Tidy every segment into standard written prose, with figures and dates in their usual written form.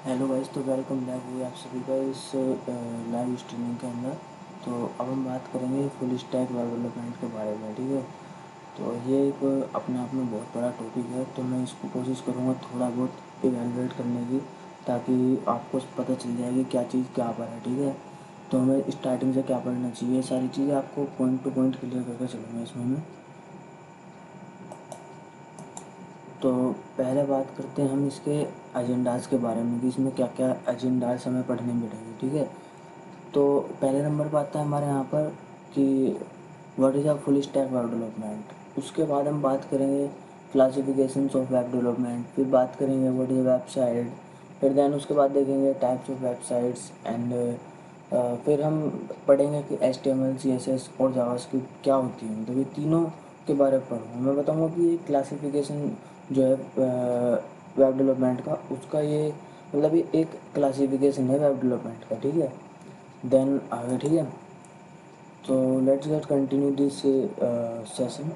Hello guys, तो welcome back हुई आप सभी का इस लाइव स्ट्रीमिंग के अंदर। तो अब हम बात करेंगे फुल स्टैक वेब डेवलपमेंट के बारे में, ठीक है। तो ये एक अपने आप में बहुत बड़ा टॉपिक है, तो मैं इसको कोशिश करूँगा थोड़ा बहुत इवेलुएट करने की, ताकि आपको पता चल जाए कि क्या चीज़ क्या पर है, ठीक है। तो हमें स्टार्टिंग से क्या पढ़ना चाहिए, ये सारी चीज़ें आपको पॉइंट टू पॉइंट क्लियर करके चलूँगा इसमें मैं। तो पहले बात करते हैं हम इसके एजेंडाज़ के बारे में कि इसमें क्या क्या एजेंडाज़ हमें पढ़ने मिलेंगे, ठीक है। तो पहले नंबर पर आता है हमारे यहाँ पर कि what is a full stack web development. उसके बाद हम बात करेंगे क्लासिफिकेशंस ऑफ वेब डेवलपमेंट, फिर बात करेंगे व्हाट इज़ अ वेबसाइट, फिर देन उसके बाद देखेंगे टाइप्स ऑफ वेबसाइट्स एंड फिर हम पढ़ेंगे कि HTML CSS और जावास्क्रिप्ट क्या होती है। मतलब ये तीनों के बारे में पढ़ूँगा। मैं बताऊँगा कि ये क्लासिफिकेशन जो है वेब डेवलपमेंट का, उसका ये मतलब ये एक क्लासिफिकेशन है वेब डेवलपमेंट का, ठीक है। देन आगे, ठीक है। तो let's get continue this session.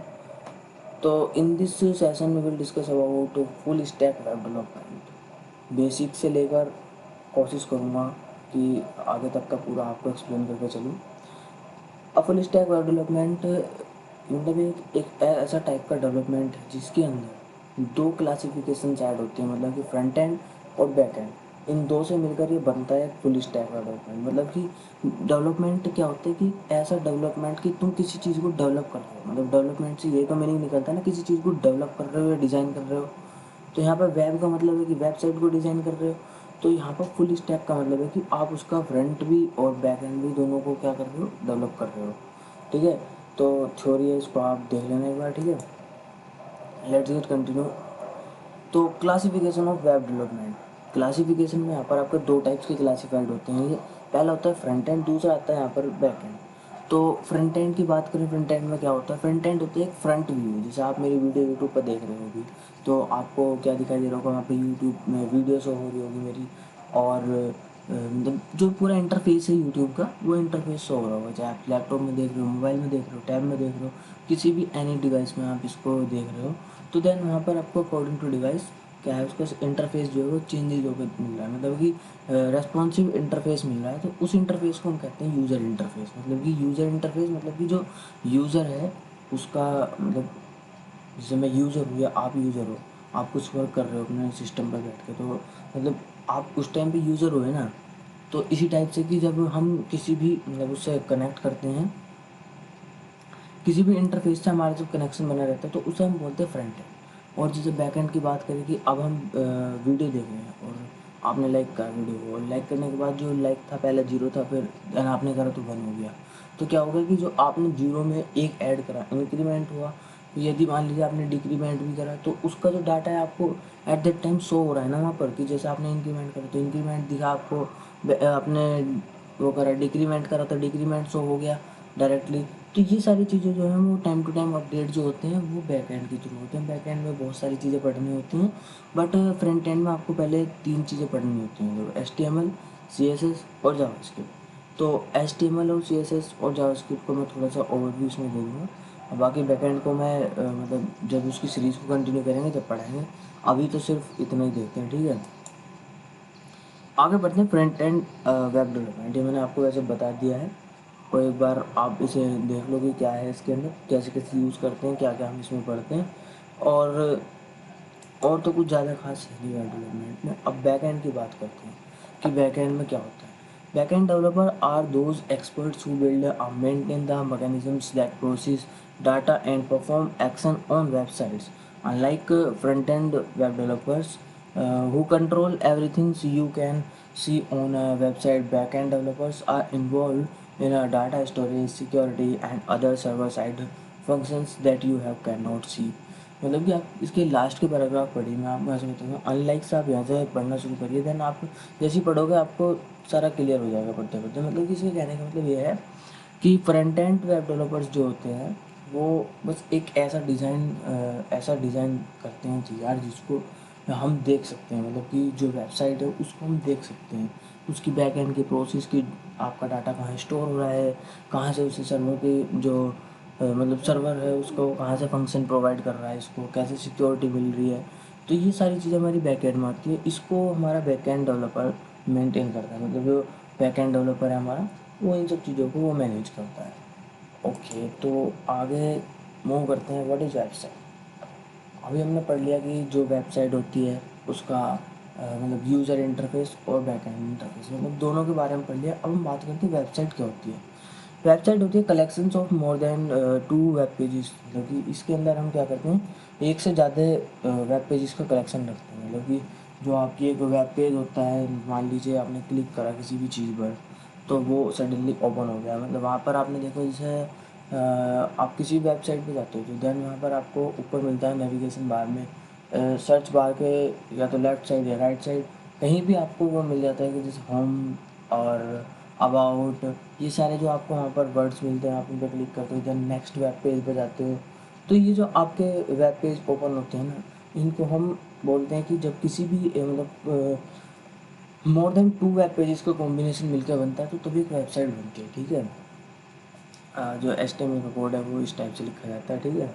तो इन दिस सेशन में will discuss about full stack web development, basic से लेकर कोशिश करूँगा कि आगे तक का पूरा आपको एक्सप्लेन करके चलूँ। फुल स्टैक वेब डेवलपमेंट मतलब एक ऐसा टाइप का डेवलपमेंट है जिसके अंदर दो क्लासिफिकेशन ऐड होते हैं, मतलब कि फ्रंट एंड और बैक एंड। इन दो से मिलकर ये बनता है फुल स्टैक वेब डेवलपमेंट। मतलब कि डेवलपमेंट क्या होता है कि ऐसा डेवलपमेंट कि तुम किसी चीज़ को डेवलप कर रहे हो। मतलब डेवलपमेंट से ये तो मीनिंग निकलता है ना, किसी चीज़ को डेवलप कर रहे हो या डिज़ाइन कर रहे हो। तो यहाँ पर वेब का मतलब है कि वेबसाइट को डिज़ाइन कर रहे हो। तो यहाँ पर फुल स्टैक का मतलब है कि आप उसका फ्रंट भी और बैक एंड भी दोनों को क्या कर रहे हो, डेवलप कर रहे हो, ठीक है। तो थ्योरी है, इसको आप देख लेना एक बार, ठीक है। Let's get continue. तो classification of web development, classification में यहाँ पर आपके दो टाइप्स के क्लासिफाइड होते हैं। ये पहला होता है फ्रंट एंड, दूसरा आता है यहाँ पर बैक एंड। तो फ्रंट एंड की बात करें, फ्रंट एंड में क्या होता है, फ्रंट एंड होता है एक फ्रंट व्यू। जैसे आप मेरी वीडियो यूट्यूब पर देख रहे होगी, तो आपको क्या दिखाई दे रहा होगा, वहाँ पे यूट्यूब में वीडियो शो हो रही होगी मेरी, और मतलब जो पूरा इंटरफेस है यूट्यूब का, वो इंटरफेस शो हो रहा होगा। चाहे आप लैपटॉप में देख रहे हो, मोबाइल में देख रहे हो, टैब में देख रहे हो, किसी भी एनी डिवाइस में आप इसको देख रहे हो। तो देन वहाँ पर आपको अकॉर्डिंग टू डिवाइस क्या है, उसका इंटरफेस जो है वो चेंजेज होकर मिल रहा है। मतलब कि रेस्पॉन्सिव इंटरफेस मिल रहा है। तो उस इंटरफेस को हम कहते हैं यूज़र इंटरफेस। मतलब कि यूज़र इंटरफेस मतलब कि जो यूज़र है उसका, मतलब जैसे मैं यूज़र हूँ या आप यूज़र हो, आप कुछ वर्क कर रहे हो अपने सिस्टम पर बैठ के, तो मतलब आप उस टाइम पे यूज़र हो, है ना। तो इसी टाइप से कि जब हम किसी भी मतलब उससे कनेक्ट करते हैं, किसी भी इंटरफेस से हमारा जब कनेक्शन बना रहता है, तो उसे हम बोलते हैं फ्रंट एंड। और जैसे बैक एंड की बात करें कि अब हम वीडियो देख रहे हैं और आपने लाइक करा वीडियो को, और लाइक करने के बाद जो लाइक था पहले 0 था, फिर देन आपने करा तो 1 हो गया। तो क्या होगा कि जो आपने 0 में एक ऐड करा, इंक्रीमेंट हुआ। यदि मान लीजिए आपने डिक्रीमेंट भी करा, तो उसका जो डाटा है आपको एट दैट टाइम शो हो रहा है ना वहाँ पर, कि जैसे आपने इंक्रीमेंट करा तो इंक्रीमेंट दिखा आपको, आपने वो करा डिक्रीमेंट करा तो डिक्रीमेंट शो हो गया डायरेक्टली। तो ये सारी चीज़ें जो हैं वो टाइम टू टाइम अपडेट जो होते हैं वो बैक एंड के थ्रू होते हैं। बैक एंड में बहुत सारी चीज़ें पढ़नी होती हैं, बट फ्रंट एंड में आपको पहले 3 चीज़ें पढ़नी होती हैं, जो HTML CSS और जावास्क्रिप्ट। तो HTML और CSS और जावास्क्रिप्ट को मैं थोड़ा सा ओवरव्यू इसमें दे दूँगा, और बाकी बैक एंड को मैं मतलब जब उसकी सीरीज़ को कंटिन्यू करेंगे तब पढ़ाएंगे। अभी तो सिर्फ इतना ही देखते हैं, ठीक है। आगे बढ़ते हैं फ्रंट एंड वेब डेवलपमेंट। ये मैंने आपको वैसे बता दिया है, और एक बार आप इसे देख लो कि क्या है इसके अंदर, कैसे कैसे यूज़ करते हैं, क्या क्या हम इसमें पढ़ते हैं। और तो कुछ ज़्यादा खास है नहीं वेब डेवलपमेंट में। अब बैक एंड की बात करते हैं कि बैक एंड में क्या होता है। Back end developer are those experts who build maintain the mechanisms that process data and perform action on websites. Unlike front end web developers who control everything so you can see on a website, backend developers are involved in a data storage, security and other server side functions that you have cannot see। मतलब कि आप इसके last के paragraph पढ़िए, मैं आपको ऐसे बताऊँगा। अनलाइक से आप यहाँ से पढ़ना शुरू करिए, देन आप जैसे ही पढ़ोगे आपको सारा क्लियर हो जाएगा पढ़ते पढ़ते। मतलब कि इसके कहने का मतलब ये है कि फ्रंट एंड वेब डेवलपर्स जो होते हैं वो बस एक ऐसा डिज़ाइन करते हैं यार, जिसको हम देख सकते हैं। मतलब कि जो वेबसाइट है उसको हम देख सकते हैं, उसकी बैक एंड की प्रोसेस की, आपका डाटा कहाँ स्टोर हो रहा है, कहाँ से उसे सर्वर के जो मतलब सर्वर है उसको कहाँ से फंक्शन प्रोवाइड कर रहा है, इसको कैसे सिक्योरिटी मिल रही है, तो ये सारी चीज़ें हमारी बैकएंड में आती है, इसको हमारा बैकएंड डेवलपर मेंटेन करता है, मतलब जो बैकएंड डेवलपर है हमारा वो इन सब चीज़ों को वो मैनेज करता है। ओके, तो आगे मूव करते हैं, व्हाट इज़ वेबसाइट। अभी हमने पढ़ लिया कि जो वेबसाइट होती है उसका मतलब यूज़र इंटरफेस और बैकएंड इंटरफेस, मतलब दोनों के बारे में पढ़ लिया। अब हम बात करते हैं वेबसाइट क्या होती है। वेबसाइट होती है collections of more than 2 web pages, मतलब कि इसके अंदर हम क्या करते हैं, एक से ज़्यादा वेब पेजेस का कलेक्शन रखते हैं। मतलब कि जो आपकी एक वेब पेज होता है, मान लीजिए आपने क्लिक करा किसी भी चीज़ पर तो वो सडनली ओपन हो गया, मतलब वहाँ पर आपने देखा जैसे आप किसी वेबसाइट पे जाते हो तो देन वहाँ पर आपको ऊपर मिलता है नेविगेशन बार में, सर्च बार के या तो लेफ़्ट साइड या राइट साइड कहीं भी आपको वो मिल जाता है कि जैसे होम और अबाउट, ये सारे जो आपको वहाँ पर वर्ड्स मिलते हैं, आप उन पर क्लिक करते हो देन नेक्स्ट वेब पेज पे जाते हो। तो ये जो आपके वेब पेज ओपन होते हैं ना, इनको हम बोलते हैं कि जब किसी भी मतलब मोर देन 2 वेब पेजेस का कॉम्बिनेशन मिलकर बनता है तो तभी एक वेबसाइट बनती है, ठीक है। जो HTML का कोड है वो इस टाइप से लिखा जाता है, ठीक है।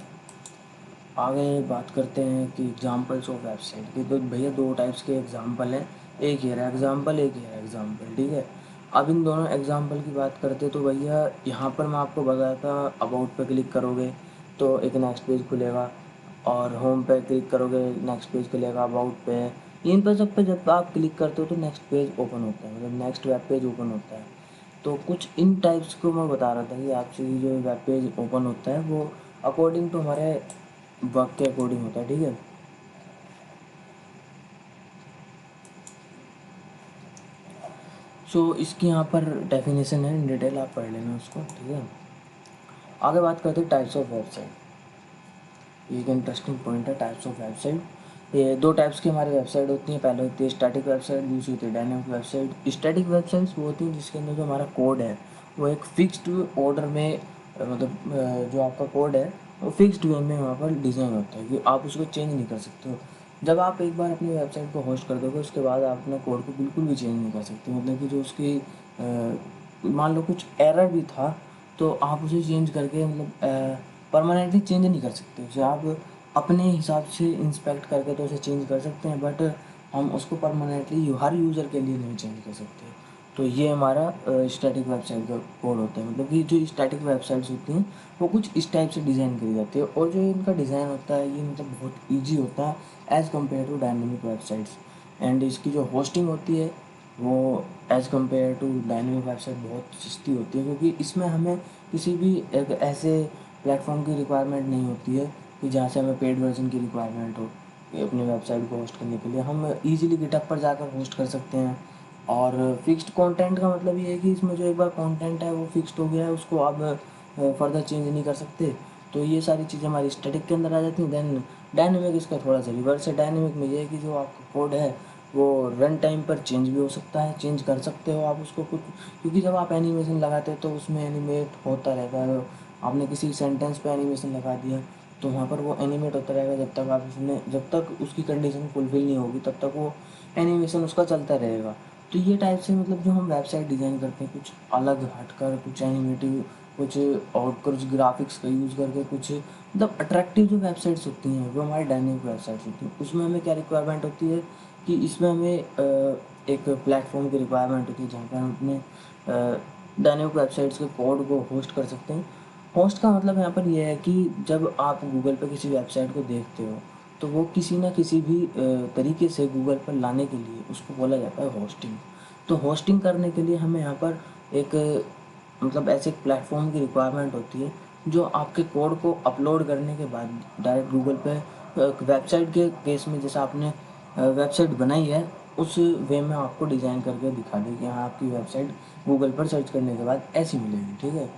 आगे बात करते हैं कि एग्जाम्पल्स ऑफ वेबसाइट के, तो भैया दो टाइप्स के एग्जाम्पल हैं, एक ये रहा एग्जाम्पल, एक ये रहा एग्जाम्पल, ठीक है। अब इन दोनों एग्जाम्पल की बात करते तो भैया यहाँ पर मैं आपको बताया था अबाउट पे क्लिक करोगे तो एक नेक्स्ट पेज खुलेगा, और होम पे क्लिक करोगे नेक्स्ट पेज खुलेगा, अबाउट पे, इन पर सब पे जब आप क्लिक करते हो तो नेक्स्ट पेज ओपन होता है, मतलब नेक्स्ट वेब पेज ओपन होता है। तो कुछ इन टाइप्स को मैं बता रहा था कि आपसे जो वेब पेज ओपन होता है वो अकॉर्डिंग टू हमारे वर्क के अकॉर्डिंग होता है, ठीक है। सो इसकी यहाँ पर डेफिनेशन है, इन डिटेल आप पढ़ लेना उसको, ठीक है। आगे बात करते हैं टाइप्स ऑफ वेबसाइट। ये एक इंटरेस्टिंग पॉइंट है, टाइप्स ऑफ वेबसाइट। ये दो टाइप्स की हमारी वेबसाइट होती हैं, पहले होती है स्टैटिक वेबसाइट, दूसरी होती है डायनेमिक वेबसाइट। स्टैटिक वेबसाइट्स वो होती हैं जिसके अंदर जो हमारा कोड है वो एक फिक्स्ड ऑर्डर में मतलब जो आपका कोड है वो फिक्स्ड वे में वहाँ पर डिज़ाइन होता है कि आप उसको चेंज नहीं कर सकते हो। जब आप एक बार अपनी वेबसाइट को होस्ट कर दोगे उसके बाद आप अपने कोड को बिल्कुल भी चेंज नहीं कर सकते, मतलब कि जो उसकी मान लो कुछ एरर भी था तो आप उसे चेंज करके मतलब परमानेंटली चेंज नहीं कर सकते उसे, आप अपने हिसाब से इंस्पेक्ट करके तो उसे चेंज कर सकते हैं, बट हम उसको परमानेंटली हर यूज़र के लिए नहीं चेंज कर सकते। तो ये हमारा स्टैटिक वेबसाइट का कोड होता है, मतलब कि जो स्टैटिक वेबसाइट्स होती हैं वो कुछ इस टाइप से डिज़ाइन करी जाती है, और जो इनका डिज़ाइन होता है ये मतलब बहुत ईजी होता है as compare to dynamic websites. And इसकी जो होस्टिंग होती है वो as compare to dynamic website बहुत सस्ती होती है, क्योंकि इसमें हमें किसी भी एक ऐसे प्लेटफॉर्म की रिक्वायरमेंट नहीं होती है कि जहाँ से हमें पेड वर्जन की रिक्वायरमेंट हो अपनी वेबसाइट को होस्ट करने के लिए। हम इजीली गिटहब पर जाकर होस्ट कर सकते हैं। और फिक्स्ड कंटेंट का मतलब ये है कि इसमें जो एक बार कंटेंट है वो फिक्स्ड हो गया है, उसको आप फर्दर चेंज नहीं कर सकते। तो ये सारी चीज़ें हमारी स्टैटिक के अंदर आ जाती हैं। देन डायनेमिक इसका थोड़ा सा रिवर्स है। डायनेमिक में ये है कि जो आपका कोड है वो रन टाइम पर चेंज भी हो सकता है, चेंज कर सकते हो आप उसको कुछ, क्योंकि जब आप एनिमेशन लगाते हो तो उसमें एनिमेट होता रहता है। आपने किसी सेंटेंस पे एनिमेशन लगा दिया तो वहाँ पर वो एनिमेट होता रहेगा जब तक आप उसने जब तक उसकी कंडीशन फुलफिल नहीं होगी तब तक वो एनिमेशन उसका चलता रहेगा। तो ये टाइप से मतलब जो हम वेबसाइट डिज़ाइन करते हैं कुछ अलग हटकर, कुछ एनिमेटिव, कुछ और कुछ ग्राफिक्स का यूज़ करके, कुछ मतलब अट्रैक्टिव जो वेबसाइट्स होती हैं वो हमारी डायनेमिक वेबसाइट्स होती हैं। उसमें हमें क्या रिक्वायरमेंट होती है कि इसमें हमें एक प्लेटफॉर्म की रिक्वायरमेंट होती है जहाँ पर हम अपने डायनेमिक वेबसाइट्स के कोड को होस्ट कर सकते हैं। होस्ट का मतलब यहाँ पर यह है कि जब आप गूगल पर किसी वेबसाइट को देखते हो तो वो किसी ना किसी भी तरीके से गूगल पर लाने के लिए उसको बोला जाता है होस्टिंग। तो होस्टिंग करने के लिए हमें यहाँ पर एक मतलब ऐसे एक प्लेटफॉर्म की रिक्वायरमेंट होती है जो आपके कोड को अपलोड करने के बाद डायरेक्ट गूगल पे वेबसाइट के केस में जैसा आपने वेबसाइट बनाई है उस वे में आपको डिज़ाइन करके दिखा दे कि हाँ आपकी वेबसाइट गूगल पर सर्च करने के बाद ऐसी मिलेगी, ठीक है।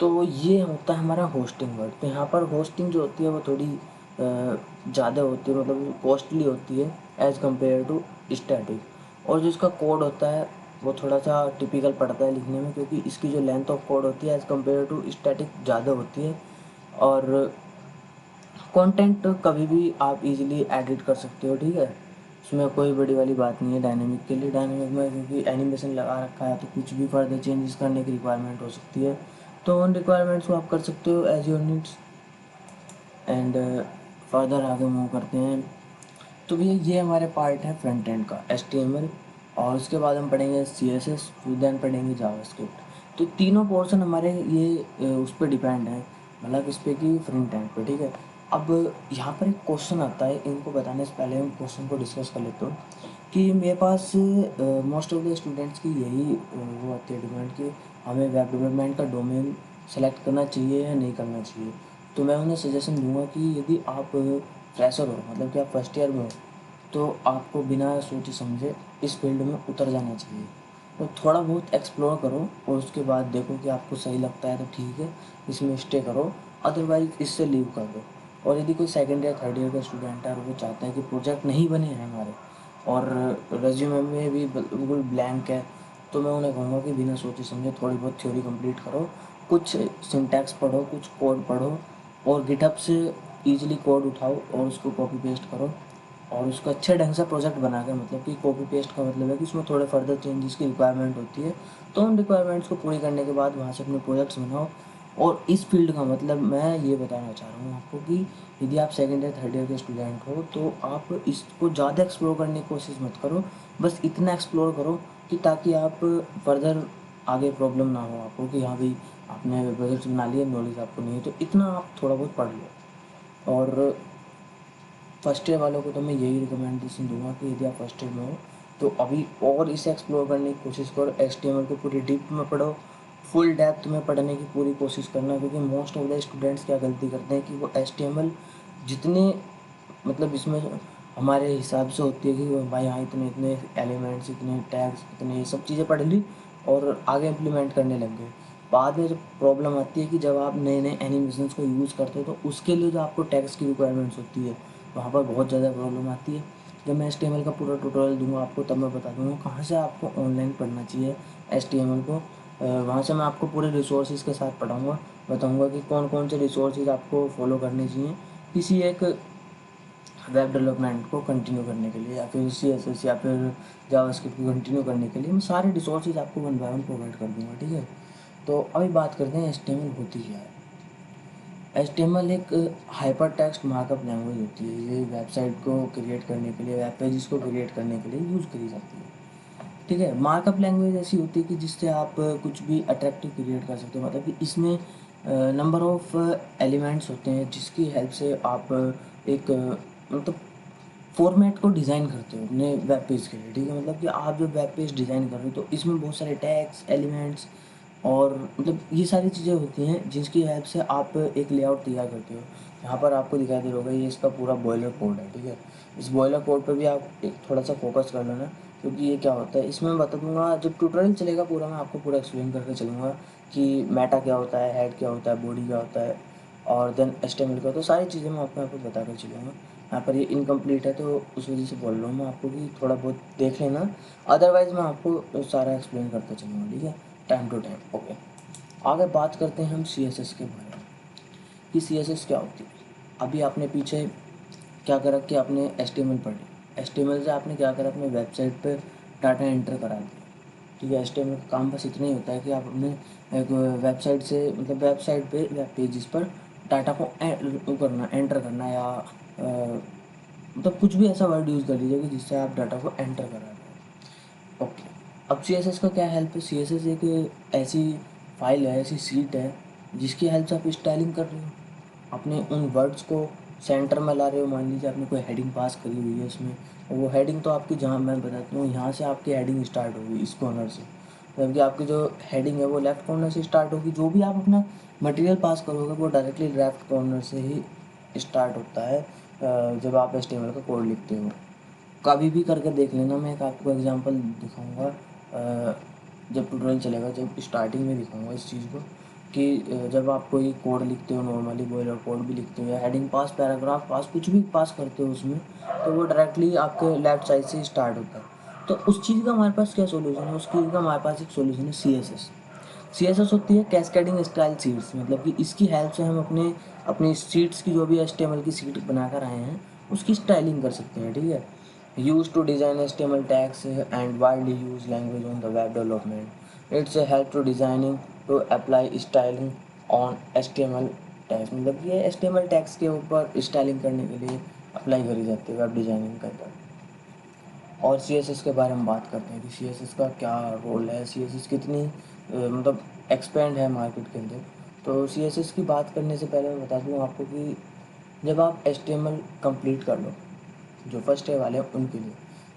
तो ये होता है हमारा होस्टिंग वर्क। तो यहाँ पर होस्टिंग जो होती है वो थोड़ी ज़्यादा होती है, मतलब कॉस्टली होती है एज़ कम्पेयर टू स्टैटिक। और जो इसका कोड होता है वो थोड़ा सा टिपिकल पड़ता है लिखने में, क्योंकि इसकी जो लेंथ ऑफ कोड होती है एज़ कम्पेयर टू स्टैटिक ज़्यादा होती है। और कंटेंट कभी भी आप इजीली एडिट कर सकते हो, ठीक है। इसमें कोई बड़ी वाली बात नहीं है डायनेमिक के लिए। डायनेमिक में क्योंकि एनिमेशन लगा रखा है तो कुछ भी फर्दर चेंजेस करने की रिक्वायरमेंट हो सकती है, तो उन रिक्वायरमेंट्स को आप कर सकते हो as your needs. And further आगे मूव करते हैं। तो भैया ये हमारे पार्ट है फ्रंट एंड का HTML, और उसके बाद हम पढ़ेंगे CSS, फिर देन पढ़ेंगे जावास्क्रिप्ट। तो तीनों पोर्शन हमारे ये उस पर डिपेंड है, मतलब इस पे कि फ्रंट एंड पे, ठीक है। अब यहाँ पर एक क्वेश्चन आता है, इनको बताने से पहले हम क्वेश्चन को डिस्कस कर लेते हो कि मेरे पास मोस्ट ऑफ द स्टूडेंट्स की यही वो आती है डिमांड कि हमें वेब डेवलपमेंट का डोमेन सेलेक्ट करना चाहिए या नहीं करना चाहिए। तो मैं उन्हें सजेशन दूंगा कि यदि आप फ्रेशर हो, मतलब कि आप फर्स्ट ईयर में हो, तो आपको बिना सोचे समझे इस फील्ड में उतर जाना चाहिए। तो थोड़ा बहुत एक्सप्लोर करो और उसके बाद देखो कि आपको सही लगता है तो ठीक है, इसमें स्टे करो, अदरवाइज इससे लीव कर दो। और यदि कोई सेकेंड या थर्ड ईयर का स्टूडेंट है और वो चाहता है कि प्रोजेक्ट नहीं बने हैं हमारे और रेज्यूमे में भी बिल्कुल ब्लैंक है, तो मैं उन्हें कहूँगा कि बिना सोचे समझे थोड़ी बहुत थ्योरी कंप्लीट करो, कुछ सिंटैक्स पढ़ो, कुछ कोड पढ़ो, और गिटहब से ईजिली कोड उठाओ और उसको कॉपी पेस्ट करो, और उसको अच्छे ढंग से प्रोजेक्ट बना कर, मतलब कि कॉपी पेस्ट का मतलब है कि उसमें थोड़े फर्दर चेंजेस की रिक्वायरमेंट होती है, तो उन रिक्वायरमेंट्स को पूरी करने के बाद वहाँ से अपने प्रोजेक्ट्स बनाओ। और इस फील्ड का मतलब मैं ये बताना चाह रहा हूँ आपको कि यदि आप सेकेंड या थर्ड ईयर के स्टूडेंट हो तो आप इसको ज़्यादा एक्सप्लोर करने की कोशिश मत करो, बस इतना एक्सप्लोर करो कि ताकि आप फर्दर आगे प्रॉब्लम ना हो आपको कि हाँ भाई आपने प्रोजेक्ट बना लिया, नॉलेज आपको नहीं है, तो इतना आप थोड़ा बहुत पढ़ लो। और फर्स्ट ईयर वालों को तो मैं यही रिकमेंडेशन दूंगा कि यदि आप फर्स्ट ईयर में हो तो अभी और इसे एक्सप्लोर करने की कोशिश करो, HTML को पूरी डीप में पढ़ो, फुल डेप्थ में पढ़ने की पूरी कोशिश करना, क्योंकि मोस्ट ऑफ द स्टूडेंट्स क्या गलती करते हैं कि वो HTML जितने, मतलब इसमें हमारे हिसाब से होती है कि भाई हाँ इतने इतने एलिमेंट्स, इतने टैग्स, इतने ये सब चीज़ें पढ़ ली और आगे इम्प्लीमेंट करने लग गए। बाद में जब प्रॉब्लम आती है कि जब आप नए नए एनिमेशंस को यूज़ करते हो तो उसके लिए जो आपको टैग्स की रिक्वायरमेंट्स होती है वहाँ पर बहुत ज़्यादा प्रॉब्लम आती है। जब मैं HTML का पूरा ट्यूटोरियल दूंगा आपको तब मैं बता दूंगा कहाँ से आपको ऑनलाइन पढ़ना चाहिए HTML को। वहाँ से मैं आपको पूरे रिसोर्सेज के साथ पढ़ाऊँगा, बताऊँगा कि कौन कौन से रिसोर्सेज आपको फॉलो करने चाहिए किसी एक वेब डेवलपमेंट को कंटिन्यू करने के लिए, या फिर CSS या फिर जावास्क्रिप्ट को कंटिन्यू करने के लिए मैं सारे रिसोर्सेज आपको वन बाय वन प्रोवाइड कर दूँगा, ठीक है। तो अभी बात करते हैं HTML होती क्या है। HTML एक हाइपर टेक्स्ट मार्कअप लैंग्वेज होती है, ये वेबसाइट को क्रिएट करने के लिए, वेब पेजेस को क्रिएट करने के लिए यूज़ करी जाती है, ठीक है। मार्कअप लैंग्वेज ऐसी होती है कि जिससे आप कुछ भी अट्रैक्टिव क्रिएट कर सकते हो, मतलब कि इसमें नंबर ऑफ एलिमेंट्स होते हैं जिसकी हेल्प से आप एक मतलब फॉर्मेट को डिज़ाइन करते हो अपने वेब पेज के लिए, ठीक है। मतलब कि आप जब वेब पेज डिज़ाइन कर रहे हो तो इसमें बहुत सारे टैग्स, एलिमेंट्स और मतलब ये सारी चीज़ें होती हैं जिसकी हेल्प से आप एक लेआउट तैयार करते हो। यहाँ पर आपको दिखाई दे रहा होगा ये इसका पूरा बॉयलर कोड है, ठीक है। इस बॉयलर कोड पर भी आप एक थोड़ा सा फोकस कर लेना, क्योंकि ये क्या होता है इसमें मैं बता दूंगा, जब ट्यूटोरियल चलेगा पूरा मैं आपको पूरा एक्सप्लेन करके चलूँगा कि मेटा क्या होता है, हेड क्या होता है, बॉडी क्या होता है, और देन HTML का, तो सारी चीज़ें मैं आपको बता कर चलूँगा। यहाँ पर ये इनकम्प्लीट है तो उस वजह से बोल रहा हूँ मैं आपको कि थोड़ा बहुत देख लेना, अदरवाइज़ मैं आपको सारा एक्सप्लेन करते चलूँगा, ठीक है, टाइम टू टाइम। ओके, आगे बात करते हैं हम CSS के बारे में कि CSS क्या होती है। अभी आपने पीछे क्या करा कि आपने HTML पढ़ी, HTML से आपने क्या करा, अपने वेबसाइट पे डाटा एंटर करा दिया, ठीक है। HTML का काम बस इतना ही होता है कि आप अपने एक वेबसाइट से, मतलब वेबसाइट पे वेब पेजेस पर डाटा को वो करना, एंटर करना, या मतलब कुछ भी ऐसा वर्ड यूज़ कर लीजिए कि जिससे आप डाटा को एंटर करा रहे हो। ओके, अब CSS का क्या हेल्प है। CSS एक ऐसी फाइल है, ऐसी सीट है जिसकी हेल्प से आप स्टाइलिंग कर रहे हो, अपने उन वर्ड्स को सेंटर में ला रहे हो। मान लीजिए आपने कोई हेडिंग पास करी हुई है उसमें, और वो हेडिंग तो आपकी, जहाँ मैं बताती हूँ यहाँ से आपकी हेडिंग स्टार्ट होगी इस कॉर्नर से, मतलब कि आपकी जो हेडिंग है वो लेफ्ट कॉर्नर से स्टार्ट होगी, जो भी आप अपना मटेरियल पास करोगे वो डायरेक्टली लेफ्ट कॉर्नर से ही स्टार्ट होता है जब आप HTML का कोड लिखते हो। कभी भी करके देख लेना, मैं एक आपको एग्जांपल दिखाऊंगा जब ट्यूटोरियल चलेगा, जब स्टार्टिंग में दिखाऊंगा इस चीज़ को कि जब आप कोई कोड लिखते हो, नॉर्मली बॉयलर कोड भी लिखते हो या हेडिंग पास, पैराग्राफ पास, कुछ भी पास करते हो उसमें, तो वो डायरेक्टली आपके लेफ्ट साइड से स्टार्ट होता है। तो उस चीज़ का हमारे पास क्या सोल्यूशन है, उस चीज़ का हमारे पास एक सोल्यूशन है CSS होती है कैस्केडिंग स्टाइल सीट्स, मतलब कि इसकी हेल्प से हम अपनी सीट्स की, जो भी HTML की सीट बनाकर आए हैं उसकी स्टाइलिंग कर सकते हैं, ठीक है। Use to design HTML tags and widely use language on the web development, it's a help to designing to apply styling on HTML tags, मतलब ये HTML टैग्स के ऊपर स्टाइलिंग करने के लिए अप्लाई करी जाती है वेब डिज़ाइनिंग के अंदर। और CSS के बारे में बात करते हैं कि CSS का क्या रोल है, CSS कितनी मतलब एक्सपेंड है मार्केट के अंदर। तो CSS की बात करने से पहले मैं बता दूँ आपको कि जब आप HTML कंप्लीट कर लो, जो फर्स्ट ईयर वाले हैं उनके लिए,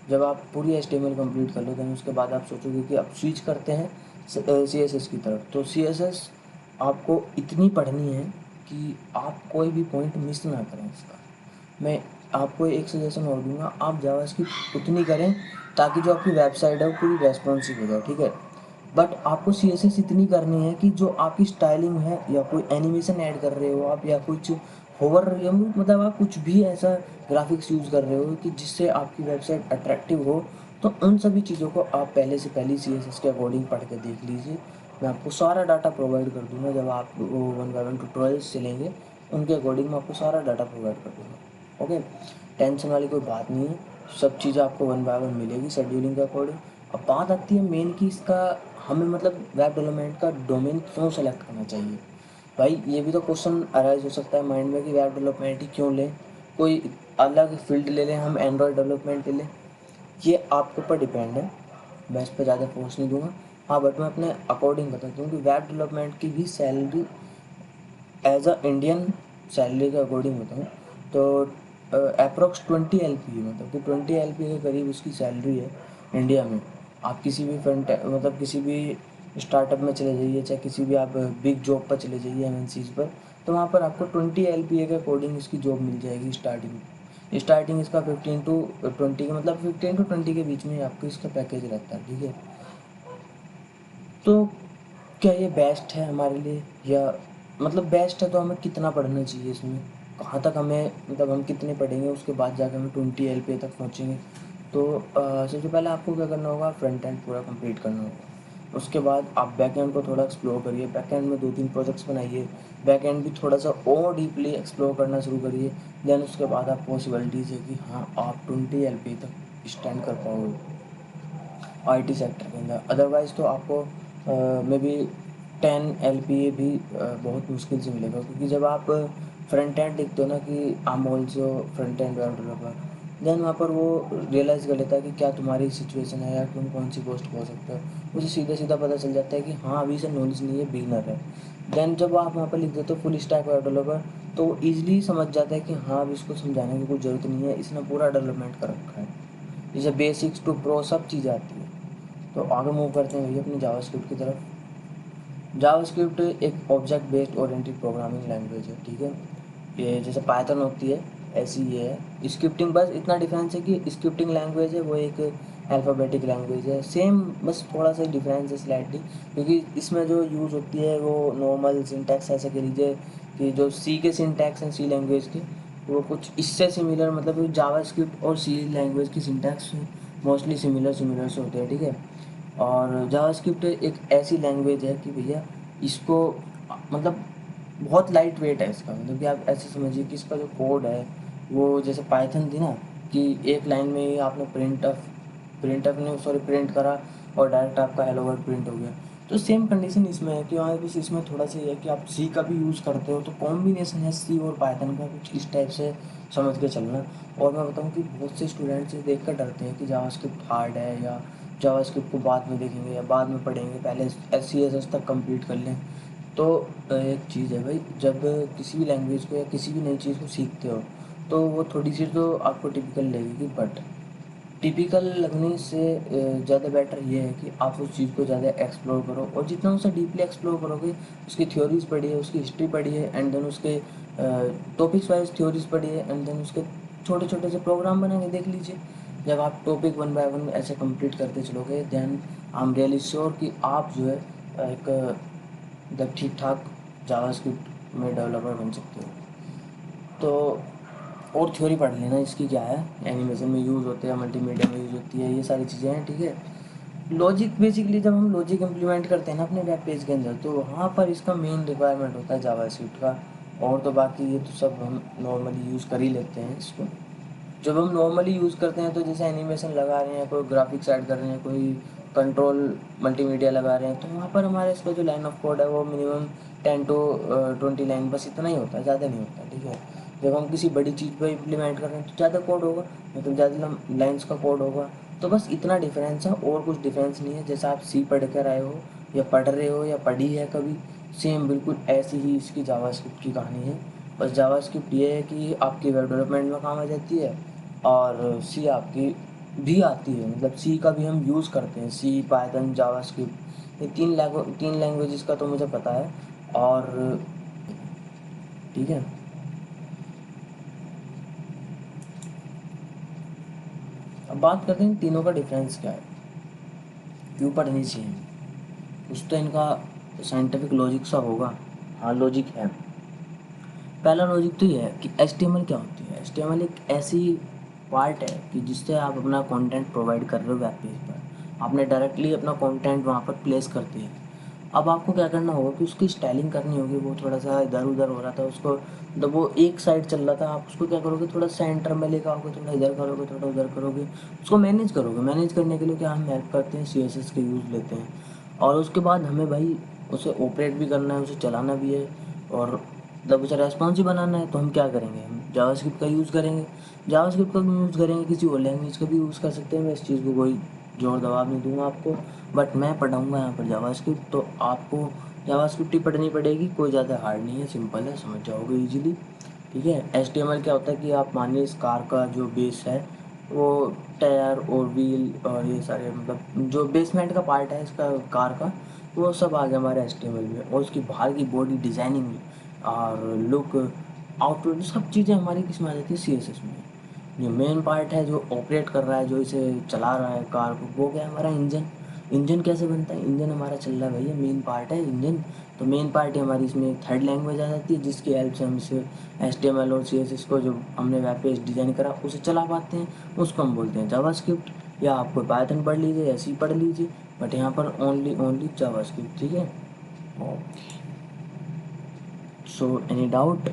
जब आप पूरी HTML कंप्लीट कर लो देन उसके बाद आप सोचोगे कि अब स्विच करते हैं CSS की तरफ। तो CSS आपको इतनी पढ़नी है कि आप कोई भी पॉइंट मिस ना करें इसका। मैं आपको एक सजेशन और दूंगा, आप जावास्क्रिप्ट उतनी करें ताकि जो आपकी वेबसाइट है वो पूरी रेस्पॉन्सिव हो जाए, ठीक है। बट आपको CSS इतनी करनी है कि जो आपकी स्टाइलिंग है या कोई एनिमेशन ऐड कर रहे हो आप, या कुछ होवर या मतलब आप कुछ भी ऐसा ग्राफिक्स यूज़ कर रहे हो कि जिससे आपकी वेबसाइट अट्रैक्टिव हो, तो उन सभी चीज़ों को आप पहले से पहले CSS के अकॉर्डिंग पढ़ के देख लीजिए। मैं आपको सारा डाटा प्रोवाइड कर दूंगा, जब आप वो 1 बाय 1 ट्यूटोरियल्स चलेंगे उनके अकॉर्डिंग मैं आपको सारा डाटा प्रोवाइड कर दूंगा। ओके, टेंशन वाली कोई बात नहीं है, सब चीज़ आपको 1 बाय 1 मिलेगी शेड्यूलिंग के अकॉर्डिंग। अब बात आती है मेन कि इसका हमें मतलब वेब डेवलपमेंट का डोमेन क्यों सेलेक्ट करना चाहिए। भाई ये भी तो क्वेश्चन अराइज हो सकता है माइंड में कि वेब डेवलपमेंट ही क्यों लें, कोई अलग फील्ड ले लें, हम एंड्रॉयड डेवलपमेंट ले लें। ये आपके ऊपर डिपेंड है, मैं इस पर ज़्यादा फोर्स नहीं दूंगा। हाँ बट मैं अपने अकॉर्डिंग बताता हूँ कि वेब डेवलपमेंट की भी salary as a Indian salary के अकॉर्डिंग बताऊँ तो अप्रोक्स 20 LPA, मतलब कि 20 LPA के करीब उसकी सैलरी है इंडिया में। आप किसी भी फ्रंट मतलब किसी भी स्टार्टअप में चले जाइए, चाहे किसी भी आप बिग जॉब पर चले जाइए MNCs पर, तो वहाँ पर आपको 20 LPA के अकॉर्डिंग इसकी जॉब मिल जाएगी स्टार्टिंग इसका 15 to 20 के मतलब 15 to 20 के बीच में आपको इसका पैकेज रहता है, ठीक है। तो क्या ये बेस्ट है हमारे लिए, या मतलब बेस्ट है तो हमें कितना पढ़ना चाहिए इसमें, कहाँ तक हमें मतलब हम कितने पढ़ेंगे उसके बाद जाकर हमें 20 LPA तक पहुँचेंगे। तो सबसे पहले आपको क्या करना होगा, फ्रंट एंड पूरा कंप्लीट करना होगा। उसके बाद आप बैक एंड को थोड़ा एक्सप्लोर करिए, बैक एंड में 2-3 प्रोजेक्ट्स बनाइए, बैक एंड भी थोड़ा सा और डीपली एक्सप्लोर करना शुरू करिए। देन उसके बाद आप पॉसिबिलिटीज़ है कि हाँ आप 20 LPA तक स्टैंड कर पाओगे IT सेक्टर के अंदर। अदरवाइज़ तो आपको मे बी 10 LPA भी बहुत मुश्किल से मिलेगा, क्योंकि जब आप फ्रंट एंड लिखते हो ना कि I am also front end web developer, then वहाँ पर वो रियलाइज़ कर लेता है कि क्या तुम्हारी सिचुएशन है या तुम कौन सी पोस्ट को हो सकते हो। उसे सीधा सीधा पता चल जाता है कि हाँ अभी से नॉलेज नहीं है, बिगनर है। देन जब आप वहाँ पर लिख देते हो फुल स्टैक वेब डेवलपर, तो वो ईजिली समझ जाता है कि हाँ अब इसको समझाने की कोई ज़रूरत नहीं है, इसने पूरा डेवलपमेंट कर रखा है, जैसे बेसिक्स टू प्रो सब चीज़ें आती है। तो आगे मूव करते हैं भैया अपने जावास्क्रिप्ट की तरफ। जावास्क्रिप्ट एक object based oriented programming language है, ठीक है। ये जैसे पाइथन होती है ऐसी ये है स्क्रिप्टिंग, बस इतना डिफरेंस है कि स्क्रिप्टिंग लैंग्वेज है वो एक अल्फ़ाबेटिक लैंग्वेज है, सेम बस थोड़ा सा डिफरेंस है स्लाइटली, क्योंकि इसमें जो यूज़ होती है वो नॉर्मल सिंटैक्स ऐसे कह लीजिए कि जो सी के सिंटैक्स हैं सी लैंग्वेज के, वो कुछ इससे सिमिलर, मतलब जावास्क्रिप्ट और सी लैंग्वेज की सिंटैक्स मोस्टली सिमिलर सिमिलर से होते हैं, ठीक है। और जावास्क्रिप्ट एक ऐसी लैंग्वेज है कि भैया इसको मतलब बहुत लाइट वेट है इसका, मतलब कि आप ऐसे समझिए कि इसका जो कोड है वो जैसे पाइथन थी ना कि एक लाइन में ही आपने प्रिंट ऑफ ने सॉरी प्रिंट करा और डायरेक्ट आपका हेलो वर्ल्ड प्रिंट हो गया। तो सेम कंडीशन इसमें है कि वहाँ बस इसमें थोड़ा सा ये है कि आप सी का भी यूज़ करते हो, तो कॉम्बिनेशन है सी और पाइथन का कुछ इस टाइप से समझ के चलना। और मैं बताऊँ कि बहुत से स्टूडेंट्स देख कर डरते हैं कि जावास्क्रिप्ट हार्ड है या जावास्क्रिप्ट को बाद में देखेंगे या बाद में पढ़ेंगे, पहले SCSS तक कंप्लीट कर लें। तो एक चीज़ है भाई, जब किसी भी लैंग्वेज को या किसी भी नई चीज़ को सीखते हो तो वो थोड़ी सी तो आपको टिपिकल लगेगी, बट टिपिकल लगने से ज़्यादा बेटर ये है कि आप उस चीज़ को ज़्यादा एक्सप्लोर करो, और जितना उसे डीपली एक्सप्लोर करोगे उसकी थ्योरीज पढ़िए, उसकी हिस्ट्री पढ़िए, एंड देन उसके टॉपिक्स वाइज थ्योरीज पढ़िए, एंड देन उसके छोटे छोटे से प्रोग्राम बना के देख लीजिए। जब आप टॉपिक 1 बाय 1 ऐसे कंप्लीट करते चलोगे then I am really sure कि आप जो है एक मतलब ठीक ठाक जावास्क्रिप्ट में डेवलपर बन सकते हो। तो और थ्योरी पढ़ लेना इसकी, क्या है एनिमेशन में यूज़ होते हैं, मल्टीमीडिया में यूज़ होती है, ये सारी चीज़ें हैं, ठीक है। लॉजिक बेसिकली जब हम लॉजिक इम्प्लीमेंट करते हैं ना अपने वेब पेज के अंदर, तो वहाँ पर इसका मेन रिक्वायरमेंट होता है जावास्क्रिप्ट का। और तो बाकी ये तो सब हम नॉर्मली यूज़ कर ही लेते हैं इसको। जब हम नॉर्मली यूज़ करते हैं तो जैसे एनिमेशन लगा रहे हैं, कोई ग्राफिक्स ऐड कर रहे हैं, कोई कंट्रोल मल्टीमीडिया लगा रहे हैं, तो वहाँ पर हमारे इसका जो लाइन ऑफ कोड है वो मिनिमम 10 to 20 लाइन बस इतना ही होता है, ज़्यादा नहीं होता, ठीक है। जब हम किसी बड़ी चीज़ पर इम्प्लीमेंट कर रहे हैं तो ज़्यादा कोड होगा, मतलब ज़्यादा लाइन्स का कोड होगा। तो बस इतना डिफरेंस है, और कुछ डिफरेंस नहीं है। जैसा आप सी पढ़ कर आए हो या पढ़ रहे हो या पढ़ी है कभी, सेम बिल्कुल ऐसी ही इसकी जावास्क्रिप्ट की कहानी है। बस जावास्क्रिप्ट ये है कि आपकी वेब डेवलपमेंट में काम आ जाती है, और सी आपकी भी आती है, मतलब सी का भी हम यूज़ करते हैं। सी, पाइथन, जावास्क्रिप्ट, ये तीन लैंग्वेजेस का तो मुझे पता है। और ठीक है, अब बात करते हैं तीनों का डिफरेंस क्या है, क्यों पढ़नी चाहिए। कुछ तो इनका साइंटिफिक लॉजिक सा होगा। हाँ, लॉजिक है। पहला लॉजिक तो ये है कि HTML क्या होती है। HTML एक ऐसी पार्ट है कि जिससे आप अपना कंटेंट प्रोवाइड कर रहे हो वेब पेज पर, आपने डायरेक्टली अपना कंटेंट वहाँ पर प्लेस करते हैं। अब आपको क्या करना होगा कि उसकी स्टाइलिंग करनी होगी। वो थोड़ा सा इधर उधर हो रहा था, उसको मतलब वो एक साइड चल रहा था, आप उसको क्या करोगे, थोड़ा सेंटर में लेकर आओगे, थोड़ा इधर करोगे, थोड़ा उधर करोगे, उसको मैनेज करोगे। मैनेज करने के लिए क्या हम हेल्प करते हैं, CSS के यूज़ लेते हैं। और उसके बाद हमें भाई उसे ऑपरेट भी करना है, उसे चलाना भी है, और मतलब उसे रेस्पॉन्सिव बनाना है। तो हम क्या करेंगे, हम जावास्क्रिप्ट का यूज़ करेंगे। जावास्क्रिप्ट का भी यूज़ करेंगे, किसी और लैंग्वेज का भी यूज़ कर सकते हैं। मैं इस चीज़ को कोई जोर दबाव नहीं दूंगा आपको, बट मैं पढ़ाऊँगा यहाँ पर जावास्क्रिप्ट, तो आपको जावास्क्रिप्ट ही पढ़नी पड़ेगी। कोई ज़्यादा हार्ड नहीं है, सिंपल है, समझ जाओगे ईजिली। ठीक है। HTML क्या होता है कि आप मानिए इस कार का जो बेस है, वो टायर और व्हील और ये सारे मतलब जो बेसमेंट का पार्ट है इसका कार का, वो सब आ गया हमारे HTML में। और उसकी बाहर की बॉडी डिज़ाइनिंग और लुक, आउटपुट, सब चीज़ें हमारी किस में आ जाती है, CSS में। जो मेन पार्ट है, जो ऑपरेट कर रहा है, जो इसे चला रहा है कार को, वो क्या है, हमारा इंजन। इंजन कैसे बनता है, इंजन हमारा चल रहा है भैया, मेन पार्ट है इंजन। तो मेन पार्ट ही हमारी इसमें एक थर्ड लैंग्वेज आ जाती है, जिसकी हेल्प से हम इसे HTML और CSS को, जो हमने वेब पेज डिज़ाइन करा, उसे चला पाते हैं। उसको हम बोलते हैं जावास्क्रिप्ट। या आपको पाइथन पढ़ लीजिए या सी पढ़ लीजिए, बट यहाँ पर ओनली जावास्क्रिप्ट। ठीक है। So any doubt?